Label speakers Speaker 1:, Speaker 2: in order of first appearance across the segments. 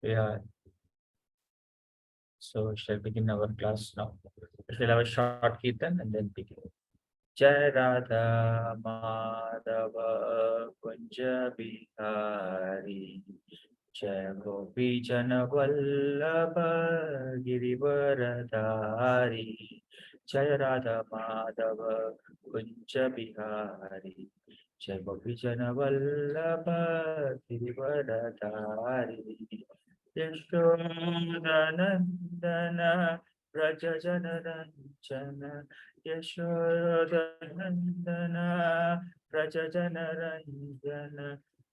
Speaker 1: Yeah, so we shall begin our class now. We shall have a short kirtan and then begin. Jai Radha Madhava Kunja Bihari Jai Gopi Jana Vallabha Girivaradhari Jai Radha Madhava Kunja Bihari Jai Gopi Jana Vallabha Girivaradhari Yashodanandana Raja Jana Ranjana Yashodanandana Prajajana Ranjana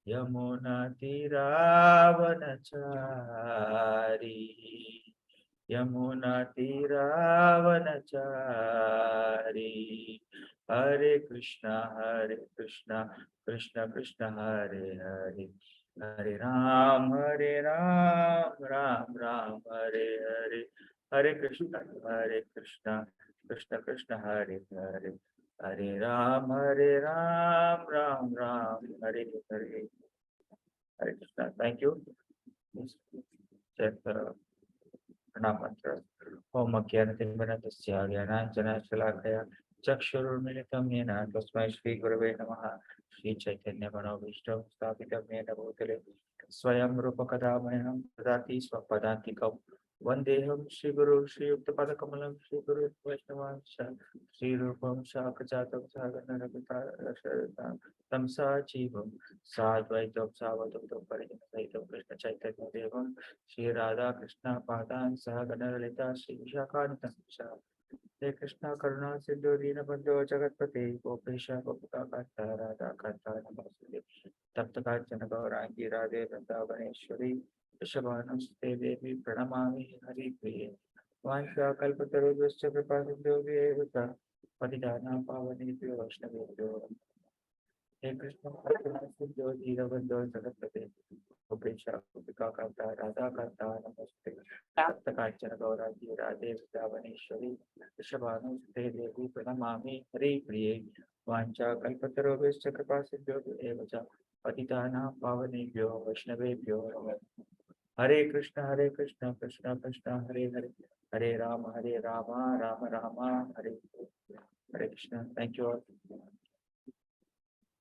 Speaker 1: Yamuna Tiravanachari Yamuna Tiravanachari Hare Krishna Krishna Krishna Hare Hare Hare Ram Ram Ram Hare Hare Hare Krishna Krishna Krishna Hare Hare Hare Ram Ram Ram Hare Hare Hare Krishna. Thank you. Please check the pranam mantra. Om Ajnanatimmirandasya Jnananjana Chakshurumilitam Yena Tasmai Shri Gurave Namaha Shri Chaitanya Manobishtam Sthapitam Yena Bhutale Swayam Rupa Kadamaham Tadati Swapadantikam Vandeham Shri Guru Shri Yuktapada Kamalam Shri Guru Vaishnava Shri Rupam Shakajatam Sagana Rabita Tamsa Jivam Sadvaitam Savatam Parijam Krishna Chaitanya Devam Shri Radha Krishna Padan Sahagana Lalita Shri Vishakanitam Hare Krishna Karuna Sindhu Dinabandhu Jagatpate Gopesha Gopakanta Radha Kanta Namaste Taptakachana Gaurangi Radhe Vrindavaneshwari Vrishabhanamste Devi Pranamami Hari Priye Vansha Kalpatarubhascha Kripasindhu Vyevata Patidana Pavanebhyo Vaishnavebhyo Hare Krishna Karuna Sindhu Dinabandhu Jagatpate Gopesha Gopakanta Radha Kanta Namaste Taptakachana Gaurangi Radhe Vrindavaneshwari Vrishabhanamste Devi Pranamami Hari Priye Vancha Kalpatarubhascha Kripasindhu Vyevata Patidana Pavanebhyo Vaishnavebhyo Hare Krishna Krishna Krishna Hare Hare Hare Rama Rama Rama Hare Hare Krishna. Thank you all.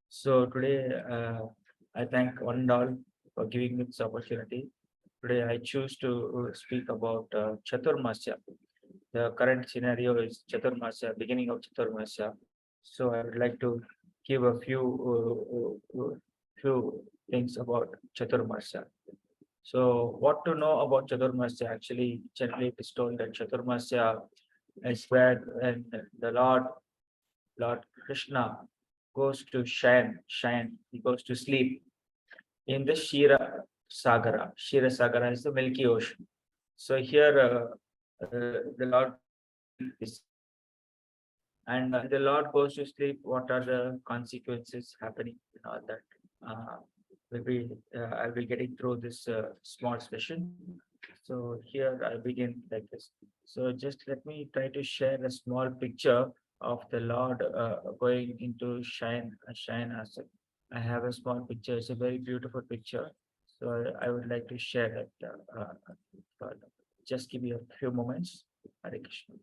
Speaker 1: So today I thank one and all for giving me this opportunity. Today I choose to speak about Chaturmasya. The current scenario is Chaturmasya, beginning of Chaturmasya. So I would like to give a few things about Chaturmasya. So what to know about Chaturmasya? Actually, generally it is told that Chaturmasya is where when the Lord Krishna goes to shine, he goes to sleep in the Shira Sagara. Shira Sagara is the Milky Ocean. So here the Lord is, and the Lord goes to sleep. What are the consequences happening and all that? I'll be getting through this small session. So here I begin like this. So just let me try to share a small picture of the Lord going into shine asset. I have a small picture. It's a very beautiful picture. So I would like to share that. Further. Just give me a few moments. Hare Krishna.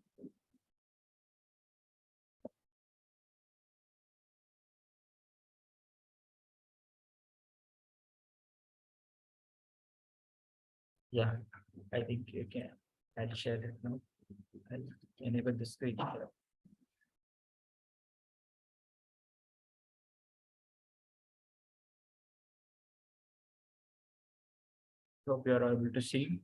Speaker 1: Yeah, I think you can. I'll share it now. I'll enable the screen here. Hope you are able to see.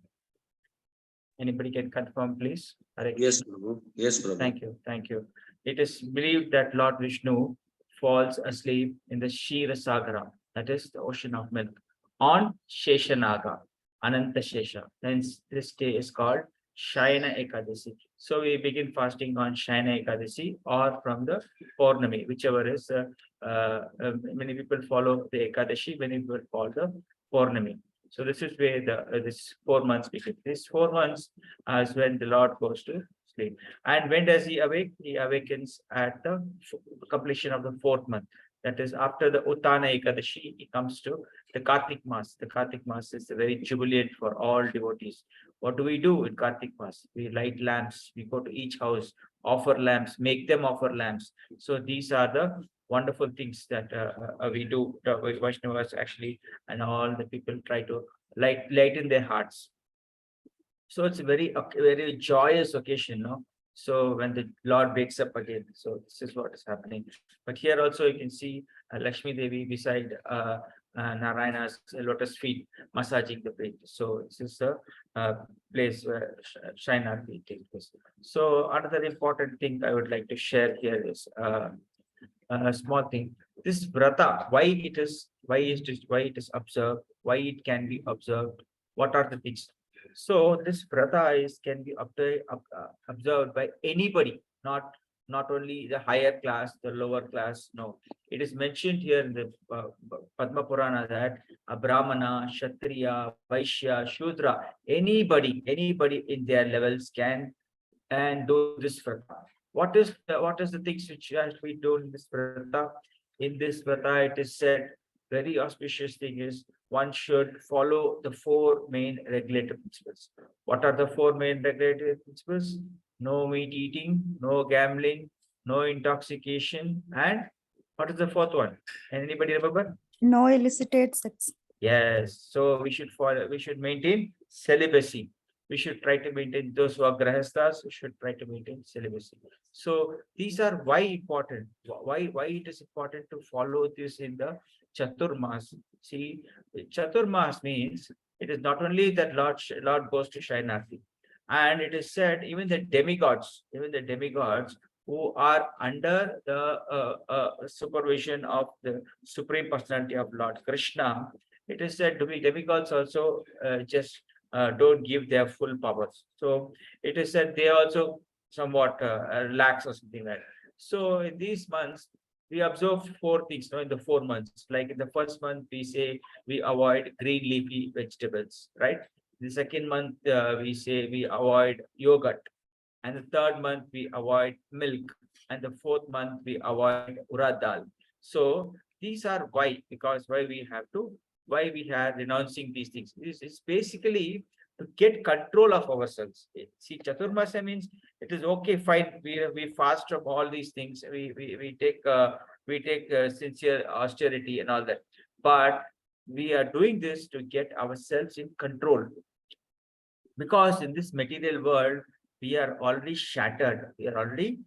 Speaker 1: Anybody can confirm, please?
Speaker 2: Yes, Prabhu. Yes, Prabhu.
Speaker 1: Thank you. It is believed that Lord Vishnu falls asleep in the Shira Sagara, that is the ocean of milk, on Sheshanaga, Ananta Shesha. Hence, this day is called Shaina Ekadasi. So we begin fasting on Shaina Ekadasi or from the Purnami, whichever is. Many people follow the Ekadashi, many people follow the Purnami. So this is where this 4 months begin. This 4 months as when the Lord goes to sleep. And when does he awake? He awakens at the completion of the 4th month. That is after the Uttana Ekadashi, it comes to the Kartik Mass. The Kartik Mass is very jubilant for all devotees. What do we do in Kartik Mass? We light lamps. We go to each house, offer lamps, make them offer lamps. So these are the wonderful things that we do. The Vaishnavas actually, and all the people try to lighten their hearts. So it's a very joyous occasion, no? So when the Lord wakes up again, so this is what is happening. But here also you can see Lakshmi Devi beside Narayana's lotus feet massaging the feet. So this is the place where Shrine Aarti takes place. So another important thing I would like to share here is a small thing. This vrata, why it is observed, why it can be observed, what are the things? So this vrata can be observed by anybody, not only the higher class, the lower class. No, it is mentioned here in the Padma Purana that a Brahmana, Kshatriya, Vaishya, Shudra, anybody in their levels can and do this vrata. What is the things which we do in this vrata? In this vrata, it is said very auspicious thing is one should follow the four main regulative principles. What are the four main regulative principles? No meat eating, no gambling, no intoxication, and what is the fourth one? Anybody remember?
Speaker 3: No illicit sex.
Speaker 1: Yes. So we should follow. We should maintain celibacy. We should try to maintain those who are grahasthas. We should try to maintain celibacy. So these are why important. Why it is important to follow this in the Chaturmas. See, Chaturmas means it is not only that Lord goes to Shainati, and it is said even the demigods, who are under the supervision of the Supreme Personality of Lord Krishna, it is said to be demigods also just don't give their full powers. So it is said they also somewhat relax or something like that. So in these months, we observe four things, no, in the 4 months. Like in the first month, we say we avoid green leafy vegetables, right? The second month, we say we avoid yogurt. And the third month, we avoid milk. And the fourth month, we avoid urad dal. So these are why, because why we are renouncing these things. This is basically to get control of ourselves. See, Chaturmasya means it is okay, fine. We fast from all these things. We take sincere austerity and all that. But we are doing this to get ourselves in control. Because in this material world, we are already shattered. We don't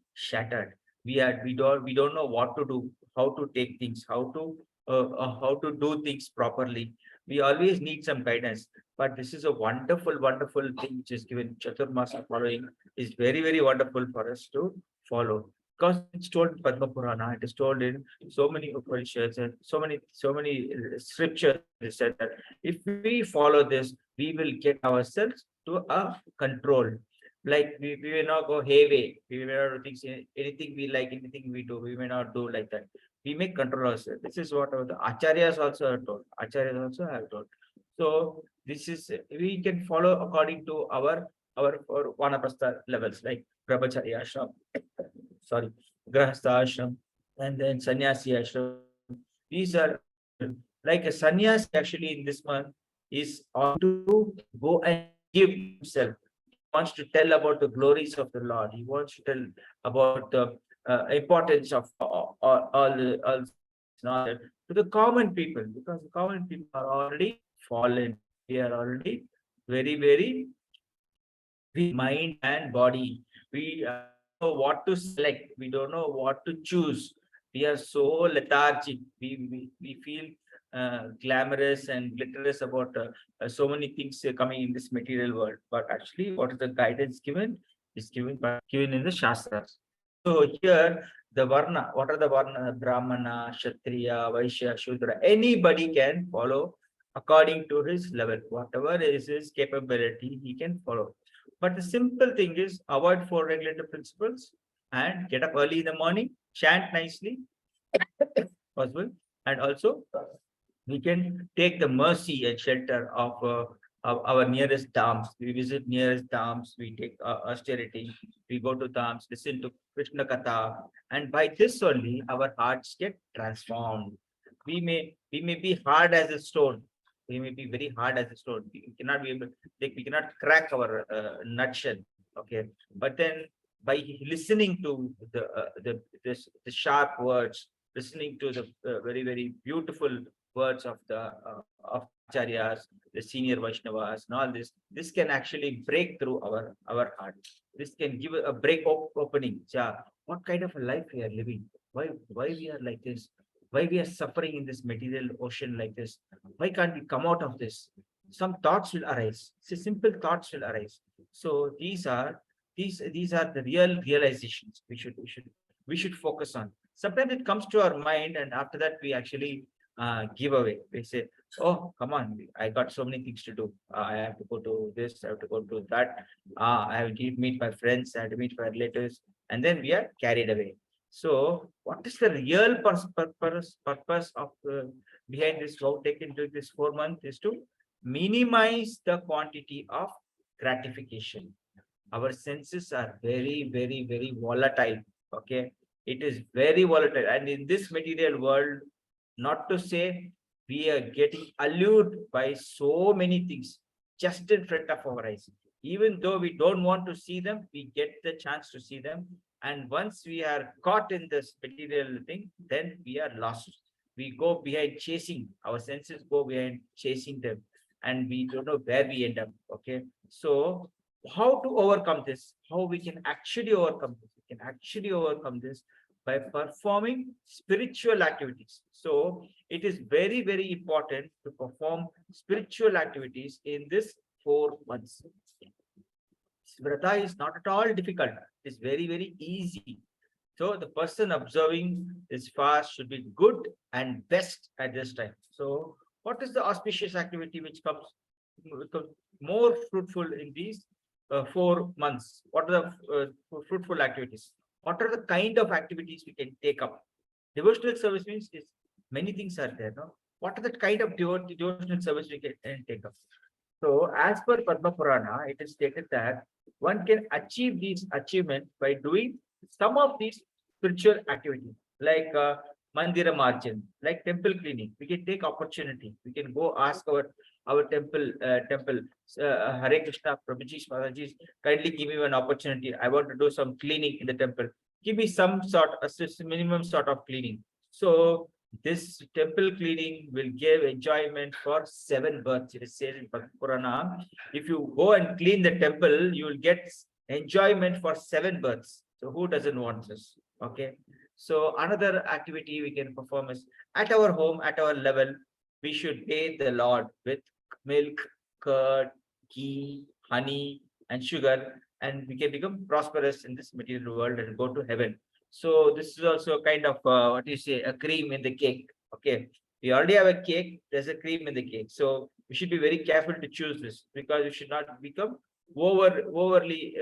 Speaker 1: know what to do, how to take things, how to do things properly. We always need some guidance. But this is a wonderful thing which is given. Chaturmasa following is very wonderful for us to follow. Because it's told in Padma Purana, it is told in so many Upanishads and so many scriptures. It said that if we follow this, we will get ourselves to a control. Like we will not go hayway. We will not do things, anything we like, anything we do. We may not do like that. We make control ourselves. This is what the acharyas also have told. So this is, we can follow according to our vanaprastha levels, like brahmacharya ashram, grahastha ashram, and then sannyasi ashram. These are like a sannyasi actually in this month is on to go and give himself. Wants to tell about the glories of the Lord. He wants to tell about the importance of all to the common people, because the common people are already fallen. We are already very weak mind and body. We know what to select. We don't know what to choose. We are so lethargic. We feel glamorous and glitterous about so many things coming in this material world. But actually, what is the guidance given? Is given in the Shastras. So here, the Varna, what are the Varna? Brahmana, Kshatriya, Vaishya, Shudra. Anybody can follow according to his level. Whatever is his capability, he can follow. But the simple thing is avoid 4 regulative principles and get up early in the morning, chant nicely, possible, and also we can take the mercy and shelter of our nearest dams. We visit nearest dams. We take austerity. We go to dams, listen to Krishna Katha, and by this only our hearts get transformed. We may be hard as a stone. We may be very hard as a stone. We cannot be able, like, we cannot crack our nutshell. Okay, but then by listening to the sharp words, listening to the very beautiful words of the of acharyas, the senior Vaishnavas, and all this. This can actually break through our heart. This can give a opening. Yeah, what kind of a life we are living? Why we are like this? Why we are suffering in this material ocean like this? Why can't we come out of this? Some thoughts will arise. See, simple thoughts will arise. So these are the real realizations we should focus on. Sometimes it comes to our mind, and after that we actually give away. We say, oh, come on, I got so many things to do. I have to go to this, I have to go to that. I have to meet my friends, I have to meet my relatives, and then we are carried away. So, what is the real purpose of behind this vow taken during this 4 months is to minimize the quantity of gratification. Our senses are very volatile. Okay, it is very volatile, and in this material world, not to say we are getting allured by so many things just in front of our eyes. Even though we don't want to see them, we get the chance to see them. And once we are caught in this material thing, then we are lost. We go behind chasing, our senses go behind chasing them, and we don't know where we end up. Okay. So, how to overcome this? How we can actually overcome this? We can actually overcome this by performing spiritual activities. So it is very important to perform spiritual activities in this 4 months. Vrata is not at all difficult. It is very easy. So the person observing this fast should be good and best at this time. So what is the auspicious activity which becomes more fruitful in these 4 months? What are the fruitful activities? What are the kind of activities we can take up? Devotional service means is many things are there. No, what are the kind of devotional service we can take up? So, as per Padma Purana, it is stated that one can achieve these achievements by doing some of these spiritual activities, like Mandira Marjan, like temple cleaning. We can take opportunity. We can go ask our temple Hare Krishna, Prabhuji, Mataji, kindly give me an opportunity. I want to do some cleaning in the temple. Give me some sort of minimum sort of cleaning. So this temple cleaning will give enjoyment for 7 births. It is said in Purana. If you go and clean the temple, you will get enjoyment for 7 births. So who doesn't want this? Okay. So another activity we can perform is at our home, at our level, we should bathe the Lord with milk, curd, ghee, honey, and sugar, and we can become prosperous in this material world and go to heaven. So this is also kind of what you say, a cream in the cake. Okay, we already have a cake. There's a cream in the cake. So we should be very careful to choose this, because we should not become overly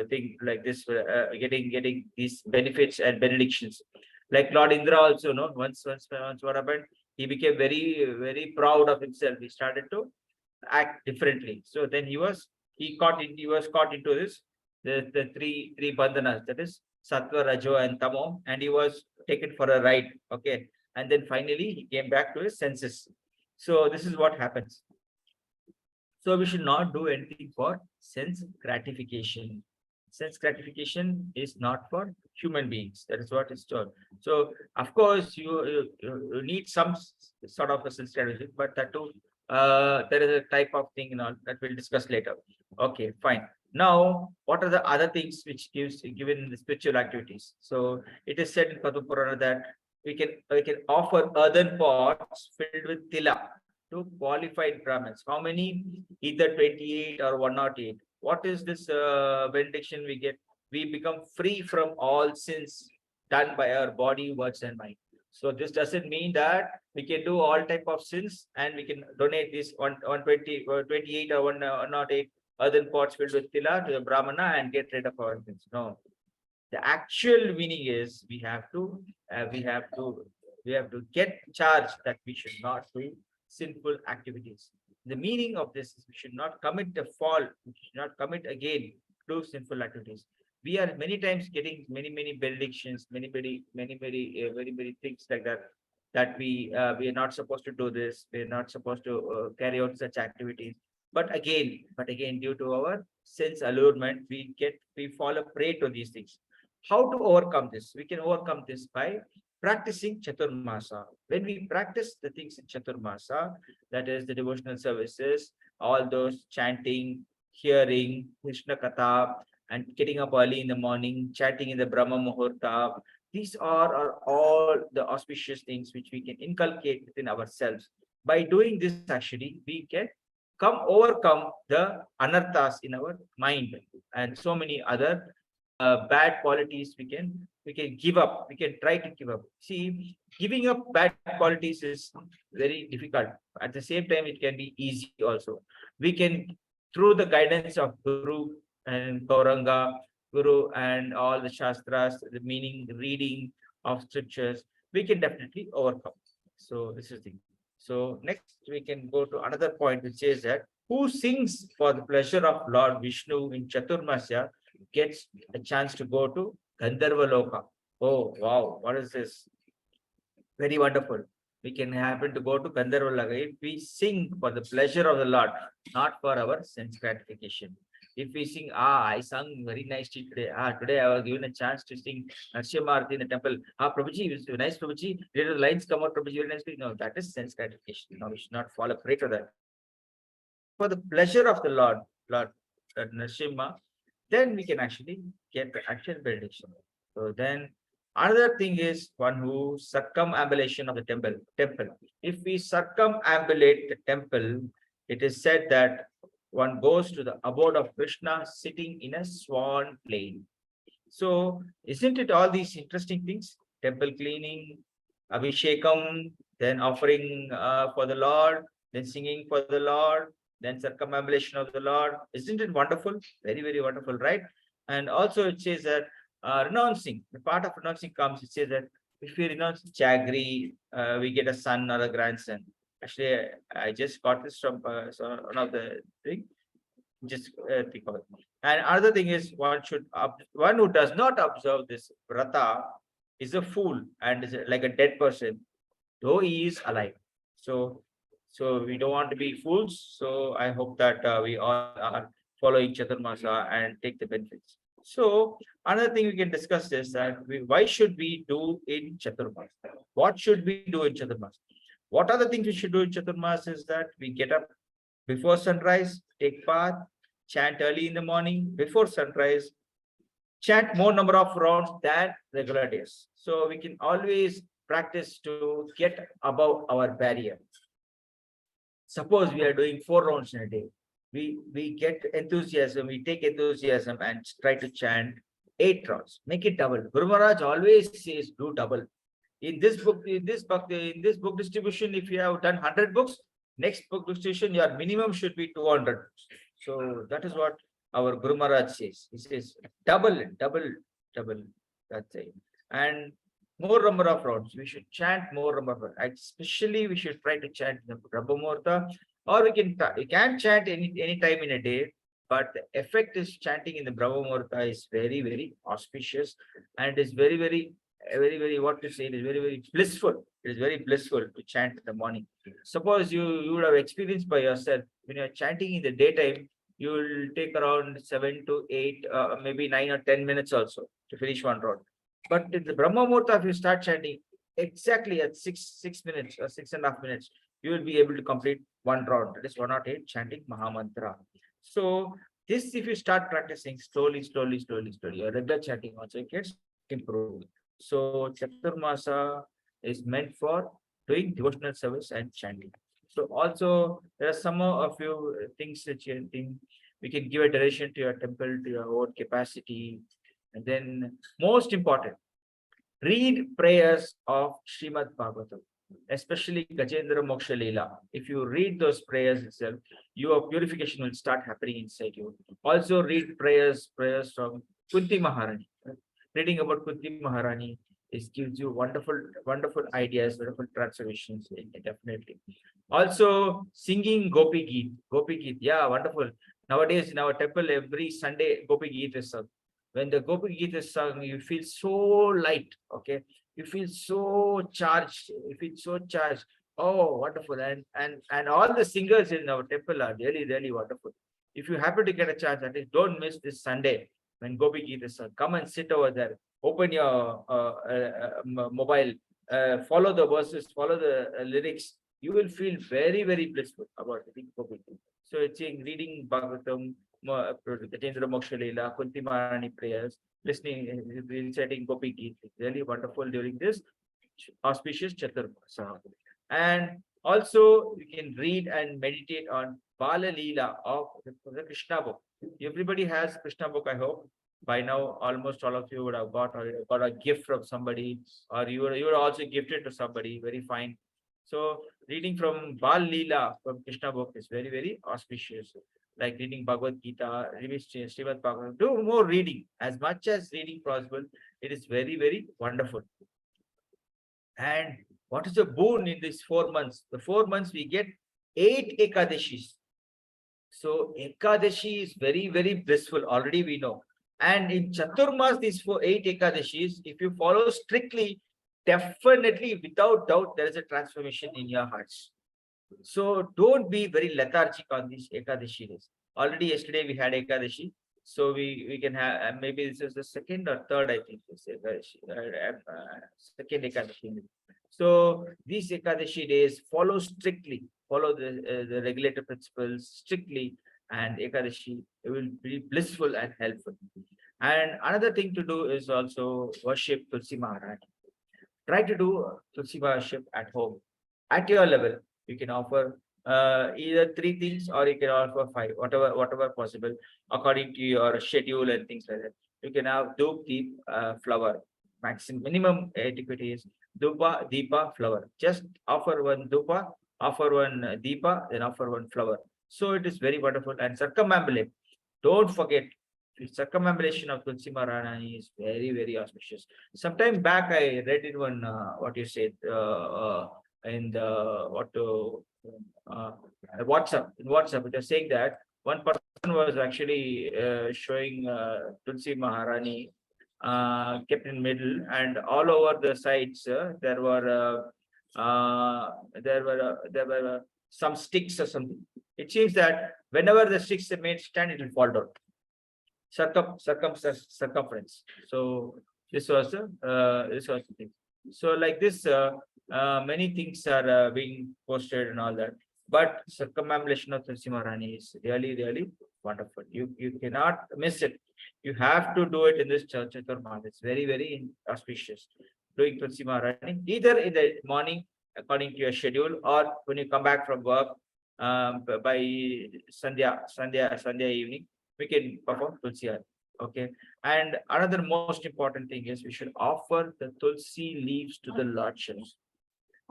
Speaker 1: thing like this, getting these benefits and benedictions. Like Lord Indra also, no, once what happened, he became very proud of himself. He started to act differently. So then he was caught into this the three bandhanas, that is Sattva, Rajo, and Tamo, and he was taken for a ride. Okay, and then finally he came back to his senses. So this is what happens. So we should not do anything for sense gratification. Sense gratification is not for human beings. That is what is told. So of course you need some sort of a sense gratification, but that too there is a type of thing, that we'll discuss later. Okay, fine. Now, what are the other things which given in the spiritual activities? So it is said in Padma Purana that we can offer earthen pots filled with tila to qualified Brahmins. How many? Either 28 or 108. What is this benediction we get? We become free from all sins done by our body, words, and mind. So this doesn't mean that we can do all type of sins and we can donate this 120 or 28 or 108 earthen pots filled with tila to the Brahmana and get rid of our sins. No. The actual meaning is we have to get charged that we should not do sinful activities. The meaning of this is we should not commit the fall, we should not commit again do sinful activities. We are many times getting many benedictions, many things like that. That we are not supposed to do this, we are not supposed to carry out such activities. But again, due to our sense allurement, we fall a prey to these things. How to overcome this? We can overcome this by practicing Chaturmasa. When we practice the things in Chaturmasa, that is the devotional services, all those chanting, hearing Krishna Katha, and getting up early in the morning, chatting in the Brahma Muhurta. These are all the auspicious things which we can inculcate within ourselves. By doing this, actually, we can overcome the anarthas in our mind and so many other bad qualities we can give up. We can try to give up. See, giving up bad qualities is very difficult. At the same time, it can be easy also. We can, through the guidance of Guru and Gauranga, Guru and all the Shastras, the meaning, the reading of scriptures, we can definitely overcome. So this is the thing. So next we can go to another point which says that who sings for the pleasure of Lord Vishnu in Chaturmasya gets a chance to go to Gandharva Loka. Oh wow, what is this? Very wonderful. We can happen to go to Gandharva Loka if we sing for the pleasure of the Lord, not for our sense gratification. If we sing, I sung very nicely today. Today I was given a chance to sing Narsimha in the temple. Prabhuji, it was nice, Prabhuji. Did the lines come out, Prabhuji, very nicely? No, that is sense gratification. No, we should not fall a prey to that. For the pleasure of the Lord Narsimha, then we can actually get the actual benediction. So then another thing is one who circumambulation of the temple. If we circumambulate the temple, it is said that one goes to the abode of Krishna sitting in a swan plane. So isn't it all these interesting things? Temple cleaning, Abhishekam, then offering for the Lord, then singing for the Lord, then circumambulation of the Lord. Isn't it wonderful? Very wonderful, right? And also it says that renouncing, the part of renouncing comes, it says that if we renounce Jaggery, we get a son or a grandson. Actually, I just got this from one of the thing. Just think of it. And another thing is one who does not observe this vrata is a fool and is like a dead person, though he is alive. So we don't want to be fools. So I hope that we all are following Chaturmasa and take the benefits. So another thing we can discuss is that why should we do in Chaturmas? What should we do in Chaturmas? What are the things we should do in Chaturmas is that we get up before sunrise, take bath, chant early in the morning, before sunrise, chant more number of rounds than regular days. So we can always practice to get above our barrier. Suppose we are doing 4 rounds in a day. We get enthusiasm, we take enthusiasm and try to chant 8 rounds. Make it double. Guru Maharaj always says do double. In this book distribution, if you have done 100 books, next book distribution, your minimum should be 200 books. So that is what our Guru Maharaj says. He says double. That's it. And more number of rounds. We should chant more number of rounds. Especially we should try to chant the Brahma Muhurta, or we can chant any time in a day, but the effect is chanting in the Brahma Muhurta is very auspicious, and it is very what to say, it is very blissful. It is very blissful to chant in the morning. Suppose you would have experienced by yourself when you are chanting in the daytime, you will take around 7 to 8, maybe 9 or 10 minutes also to finish one round. But in the Brahma Muhurta, if you start chanting exactly at 6 minutes or 6.5 minutes, you will be able to complete one round. That is 108 chanting Mahamantra. So this, if you start practicing slowly, your regular chanting also gets improved. So Chaturmasa is meant for doing devotional service and chanting. So also there are some of few things that you think we can give a donation to your temple to your own capacity. And then most important, read prayers of Srimad Bhagavatam, especially Gajendra Moksha Leela. If you read those prayers itself, your purification will start happening inside you. Also read prayers from Kunti Maharani. Reading about Kunti Maharani, This gives you wonderful ideas, wonderful transformations, definitely. Also, singing Gopi Geet. Gopi Geet, yeah, wonderful. Nowadays, in our temple, every Sunday, Gopi Geet is sung. When the Gopi Geet is sung, you feel so light, okay? You feel so charged. You feel so charged. Oh, wonderful. And all the singers in our temple are really wonderful. If you happen to get a chance, at least don't miss this Sunday when Gopi Geet is sung. Come and sit over there. Open your mobile, follow the verses, follow the lyrics. You will feel very blissful about the Gopi Geet. So it's reading Bhagavatam, Jatendra Moksha Leela, Kunti Maharani prayers, listening, reciting Gopi Geet. It's really wonderful during this auspicious Chaturmasa. And also you can read and meditate on Bala Leela of the Krishna book. Everybody has Krishna book, I hope. By now, almost all of you would have got a gift from somebody, or you were also gifted to somebody. Very fine. So reading from Bal Leela from Krishna book is very auspicious. Like reading Bhagavad Gita, reading Srimad Bhagavatam. Do more reading, as much as reading possible. It is very wonderful. And what is the boon in these 4 months? The 4 months we get 8 Ekadashis. So Ekadashi is very blissful. Already we know. And in Chaturmas, these 8 Ekadashis, if you follow strictly, definitely, without doubt, there is a transformation in your hearts. So don't be very lethargic on these Ekadashi days. Already yesterday we had Ekadashi. So we can have, maybe this is the second or third, I think, this Ekadashi, second Ekadashi. So these Ekadashi days, follow strictly, follow the regulator principles strictly, and Ekadashi, it will be blissful and helpful. And another thing to do is also worship Tulsi Maharani. Try to do Tulsi worship at home, at your level. You can offer either 3 things, or you can offer 5, whatever possible, according to your schedule and things like that. You can have Dhup, Deep, flower. Minimum etiquette is Dhupa, Deepa, flower. Just offer 1 Dhupa, offer 1 Deepa, then offer 1 flower. So it is very wonderful. And circumambulate. Don't forget, the circumambulation of Tulsi Maharani is very auspicious. Sometime back, I read in one, what you said, in the WhatsApp. In WhatsApp, it was saying that one person was actually showing Tulsi Maharani kept in middle, and all over the sides there were some sticks or something. It seems that whenever the sticks are made stand, it will fall down. Circumference. So this was the thing. So like this, many things are being posted and all that. But circumambulation of Tulsi Maharani is really wonderful. You cannot miss it. You have to do it in this church. It's very auspicious. Doing Tulsi Maharani either in the morning according to your schedule, or when you come back from work by Sandhya evening, we can perform Tulsi. Okay. And another most important thing is we should offer the Tulsi leaves to the Lordships.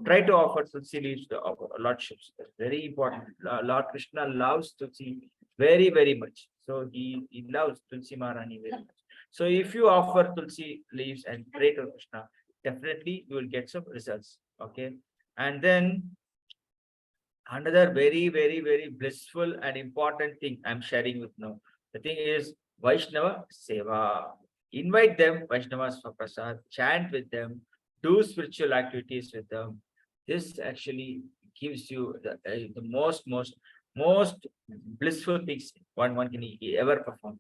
Speaker 1: Try to offer Tulsi leaves to our Lordships. That's very important. Lord Krishna loves Tulsi very much. So he loves Tulsi Maharani very much. So if you offer Tulsi leaves and pray to Krishna, definitely you will get some results. Okay. And then another very blissful and important thing I'm sharing with now. The thing is Vaishnava Seva. Invite them, Vaishnavas for prasad, chant with them, do spiritual activities with them. This actually gives you the most blissful things one can ever perform.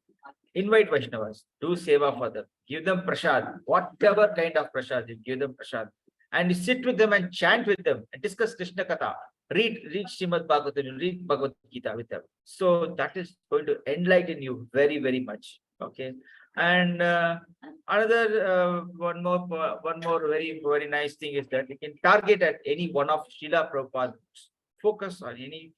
Speaker 1: Invite Vaishnavas, do seva for them, give them prasad, whatever kind of prasad, you give them prasad, and you sit with them and chant with them and discuss Krishna Katha. Read Srimad Bhagavatam, read Bhagavad Gita with them. So that is going to enlighten you very much. Okay. And another one more very nice thing is that you can target at any one of Srila Prabhupada books. Focus on any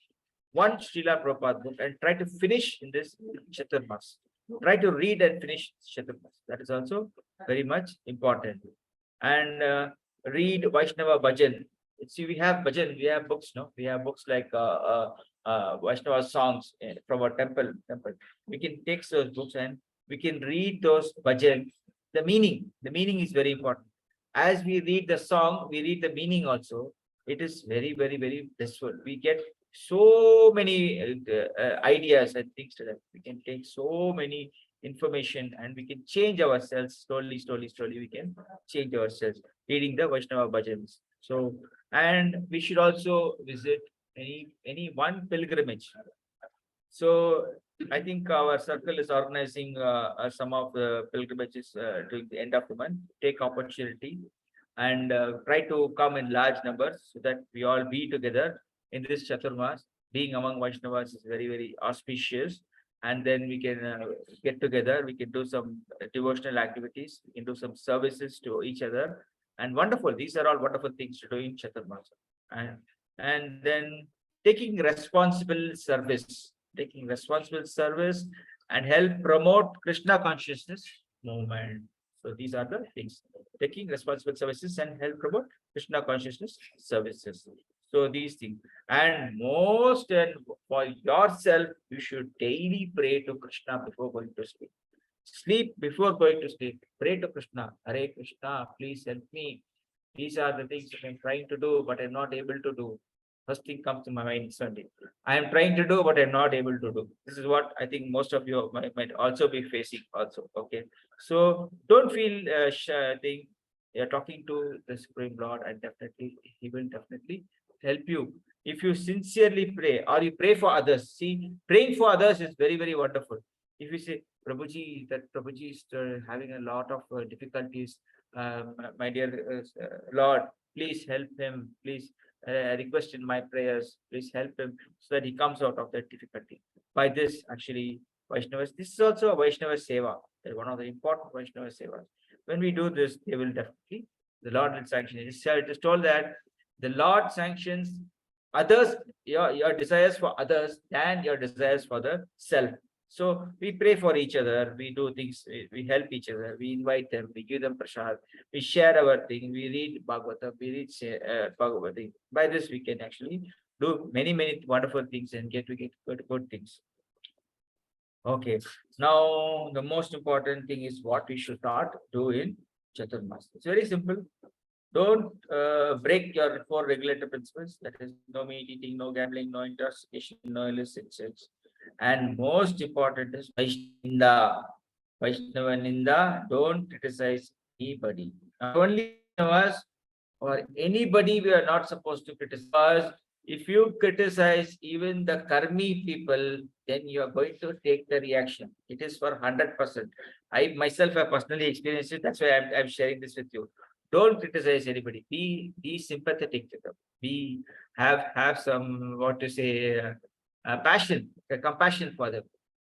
Speaker 1: one Srila Prabhupada book and try to finish in this Chaturmas. Try to read and finish Chaturmas. That is also very much important. And read Vaishnava Bhajan. See, we have bhajan, we have books, no? We have books like Vaishnava songs from our temple. We can take those books and we can read those bhajan. The meaning is very important. as we read the song, we read the meaning also. It is very, very, very blissful. We get so many ideas and things to that. We can take so many information and we can change ourselves slowly, slowly, slowly. We can change ourselves reading the Vaishnava bhajans. So, and we should also visit any one pilgrimage. So I think our circle is organizing some of the pilgrimages during the end of the month. Take opportunity and try to come in large numbers so that we all be together in this Chaturmas. Being among Vaishnavas is very, very auspicious. And then we can get together, we can do some devotional activities, we can do some services to each other. And wonderful, these are all wonderful things to do in Chaturmas. And then taking responsible service, and help promote Krishna consciousness movement. So these are the things, taking responsible services and help promote Krishna consciousness services. So these things, and most and for yourself, you should daily pray to Krishna before going to sleep. Sleep before going to sleep. Pray to Krishna. Hare Krishna, please help me. These are the things I'm trying to do, but I'm not able to do. First thing comes to my mind Sunday. I am trying to do, but I'm not able to do. This is what I think most of you might also be facing also. Okay. So don't feel thing. You're talking to the Supreme Lord, and definitely He will definitely help you. If you sincerely pray or you pray for others, see, praying for others is very, very wonderful. If you say, Prabhuji, that Prabhuji is having a lot of difficulties, my dear Lord, please help him. Please request in my prayers. Please help him so that he comes out of that difficulty. By this, actually, Vaishnavas, this is also a Vaishnava Seva, one of the important Vaishnava Sevas. When we do this, they will definitely, the Lord will sanction it. It is told that the Lord sanctions others, your desires for others than your desires for the self. So we pray for each other, we do things, we help each other, we invite them, we give them prasad, we share our thing, we read Bhagavatam, we read Bhagavatam. By this, we can actually do many, many wonderful things and get good things. Okay, now the most important thing is what we should not do in Chaturmas. It's very simple. Don't break your 4 regulative principles. That is, no meat eating, no gambling, no intoxication, no illicit sex. And most important is Vaishnava. Vaishnava Ninda, don't criticize anybody. Not only us or anybody, we are not supposed to criticize. If you criticize even the karmi people, then you are going to take the reaction. It is for 100%. I myself have personally experienced it. That's why I'm sharing this with you. Don't criticize anybody. Be sympathetic to them. Have some, what to say, passion, compassion for them.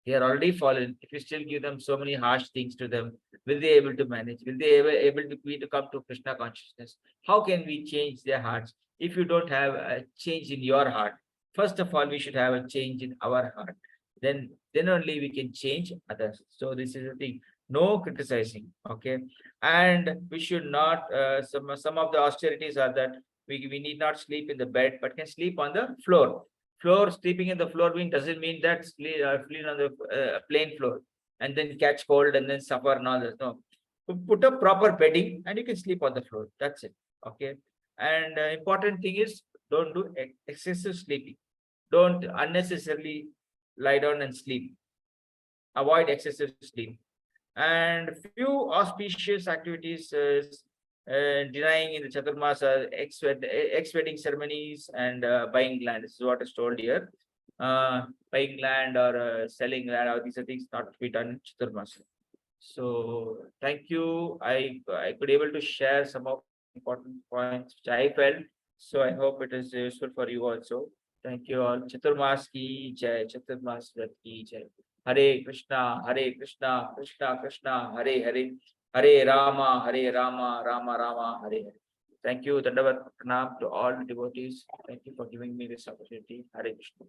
Speaker 1: They are already fallen. If you still give them so many harsh things to them, will they able to manage? Will they ever able to come to Krishna consciousness? How can we change their hearts if you don't have a change in your heart? First of all, we should have a change in our heart. Then only we can change others. So this is the thing. No criticizing. Okay, and we should not. Some of the austerities are that we need not sleep in the bed, but can sleep on the floor. Sleeping in the floor doesn't mean that sleep on the plain floor and then catch cold and then suffer and all that. No, put a proper bedding and you can sleep on the floor. That's it. Okay. And important thing is, don't do excessive sleeping. Don't unnecessarily lie down and sleep. Avoid excessive sleep. And few auspicious activities denying in the Chaturmasa, ex-wedding ceremonies and buying land. This is what is told here. Buying land or selling land, or these are things not to be done in Chaturmasa. So thank you. I could able to share some of important points which I felt. So I hope it is useful for you also. Thank you all. Chaturmas ki jai. Chaturmas Vrat ki jai. Hare Krishna, Krishna Krishna, Hare Hare, Hare Rama, Rama Rama, Hare Hare. Thank you, Dandavat Pranam to all devotees. Thank you for giving me this opportunity. Hare Krishna.